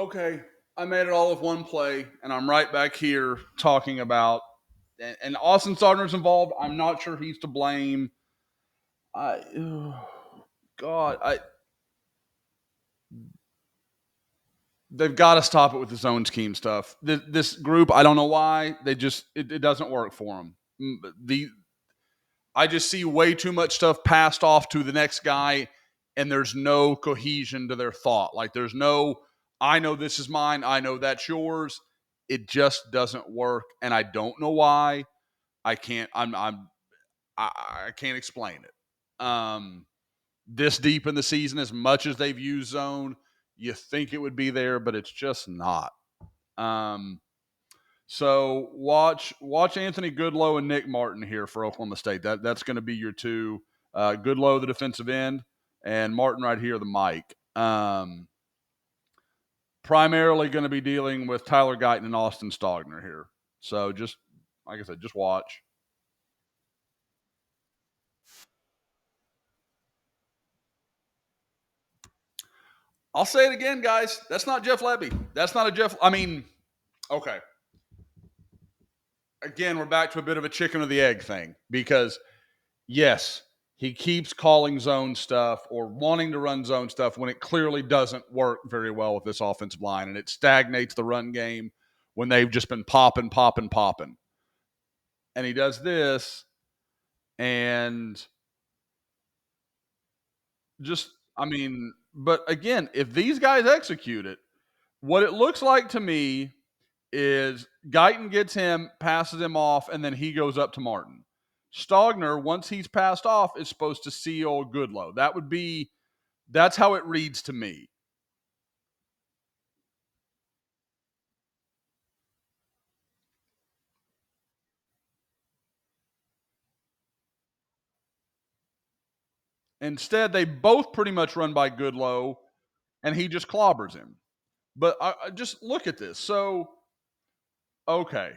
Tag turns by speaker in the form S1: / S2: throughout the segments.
S1: Okay, I made it all with one play, and I'm right back here talking about. And Austin Stogner's involved. I'm not sure he's to blame. I, God, they've got to stop it with the zone scheme stuff. This group, I don't know why it doesn't work for them. The I just see way too much stuff passed off to the next guy, and there's no cohesion to their thought. Like there's no, I know this is mine, I know that's yours. It just doesn't work, and I don't know why. I can't. I can't explain it. This deep in the season, as much as they've used zone, you think it would be there, but it's just not. Um, so watch Anthony Goodlow and Nick Martin here for Oklahoma State. That's going to be your two. Goodlow, the defensive end, and Martin right here, the Mike. Primarily going to be dealing with Tyler Guyton and Austin Stogner here. So just like I said, just watch. I'll say it again, guys. That's not Jeff Lebby. That's not a Jeff. I mean, okay. Again, we're back to a bit of a chicken or the egg thing because yes, he keeps calling zone stuff or wanting to run zone stuff when it clearly doesn't work very well with this offensive line, and it stagnates the run game when they've just been popping, popping, popping. And he does this, and just, I mean, but again, if these guys execute it, what it looks like to me is Guyton gets him, passes him off, and then he goes up to Martin. Stogner, once he's passed off, is supposed to seal Goodlow. That's how it reads to me. Instead, they both pretty much run by Goodlow, and he just clobbers him. But I just look at this. So, okay.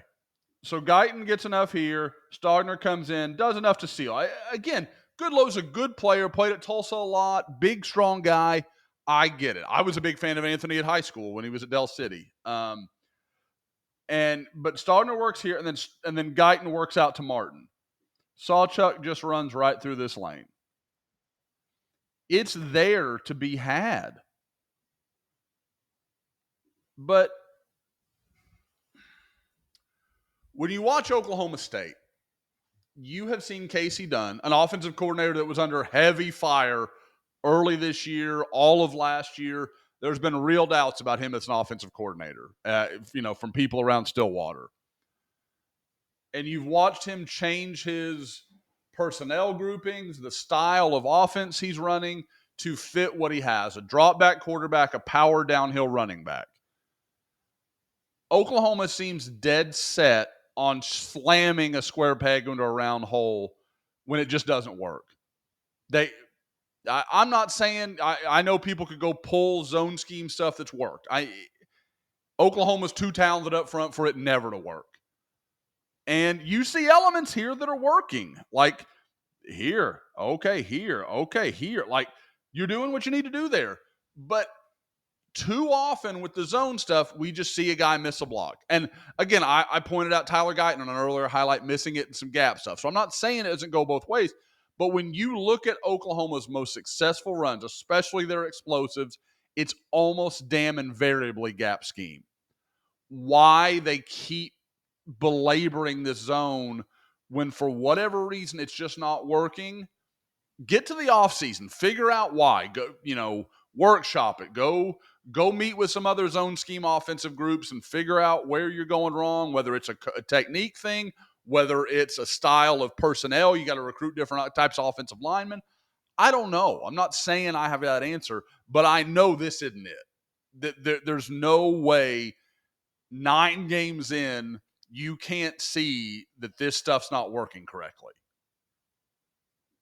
S1: So Guyton gets enough here. Stogner comes in, does enough to seal. Again, Goodlow's a good player, played at Tulsa a lot, big, strong guy. I get it. I was a big fan of Anthony at high school when he was at Del City. But Stogner works here, and then Guyton works out to Martin. Sawchuk just runs right through this lane. It's there to be had. But when you watch Oklahoma State, you have seen Casey Dunn, an offensive coordinator that was under heavy fire early this year, all of last year. There's been real doubts about him as an offensive coordinator, from people around Stillwater. And you've watched him change his personnel groupings, the style of offense he's running to fit what he has, a drop back quarterback, a power downhill running back. Oklahoma seems dead set on slamming a square peg into a round hole when it just doesn't work. I'm not saying I know people could go pull zone scheme stuff that's worked. Oklahoma's too talented up front for it never to work. And you see elements here that are working. Like here, okay, here, okay, here. Like you're doing what you need to do there. But too often with the zone stuff, we just see a guy miss a block. And again, I pointed out Tyler Guyton on an earlier highlight missing it and some gap stuff. So I'm not saying it doesn't go both ways. But when you look at Oklahoma's most successful runs, especially their explosives, it's almost damn invariably gap scheme. Why they keep belaboring this zone when for whatever reason it's just not working, get to the offseason, figure out why. Go, workshop it. Go meet with some other zone scheme offensive groups and figure out where you're going wrong, whether it's a technique thing, whether it's a style of personnel. You got to recruit different types of offensive linemen. I don't know. I'm not saying I have that answer, but I know this isn't it. There's no way 9 games in, you can't see that this stuff's not working correctly.